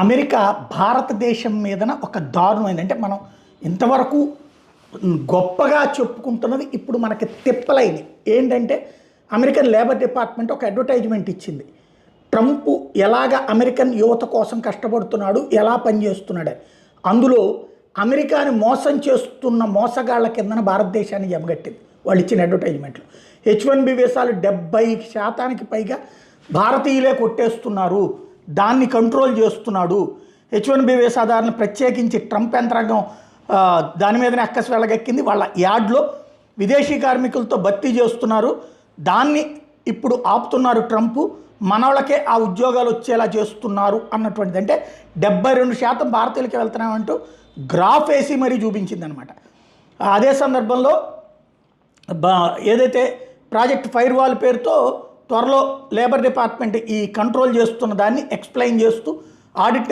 America భారతదేశం మీదన ఒక దారుణమైంది. అంటే మనం ఇంతవరకు గొప్పగా చెప్పుకుంటున్నది ఇప్పుడు మనకి తిప్పలైంది. ఏంటంటే అమెరికన్ లేబర్ డిపార్ట్మెంట్ ఒక అడ్వర్టైజ్మెంట్ ఇచ్చింది. ట్రంప్ ఎలాగ అమెరికన్ యువత కోసం కష్టపడుతున్నాడు, ఎలా పనిచేస్తున్నాడు. అందులో అమెరికాని మోసం చేస్తున్న మోసగాళ్ల కిందన భారతదేశాన్ని జమగట్టింది వాళ్ళు ఇచ్చిన అడ్వర్టైజ్మెంట్లు. H1B వీసాలు 70% పైగా భారతీయులే కొట్టేస్తున్నారు, దాన్ని కంట్రోల్ చేస్తున్నాడు. H1B వీసాదారులను ప్రత్యేకించి ట్రంప్ యంత్రాంగం దాని మీదనే అక్కసి వెళ్ళగెక్కింది. వాళ్ళ యార్డ్లో విదేశీ కార్మికులతో భర్తీ చేస్తున్నారు, దాన్ని ఇప్పుడు ఆపుతున్నారు ట్రంప్. మనవాళ్ళకే ఆ ఉద్యోగాలు వచ్చేలా చేస్తున్నారు అన్నటువంటిది. అంటే 72% భారతీయులకి వెళ్తున్నామంటూ గ్రాఫ్ వేసి మరీ చూపించింది అనమాట. అదే సందర్భంలో ఏదైతే ప్రాజెక్ట్ ఫైర్ వాల్ పేరుతో త్వరలో లేబర్ డిపార్ట్మెంట్ ఈ కంట్రోల్ చేస్తున్న దాన్ని ఎక్స్ప్లెయిన్ చేస్తూ ఆడిట్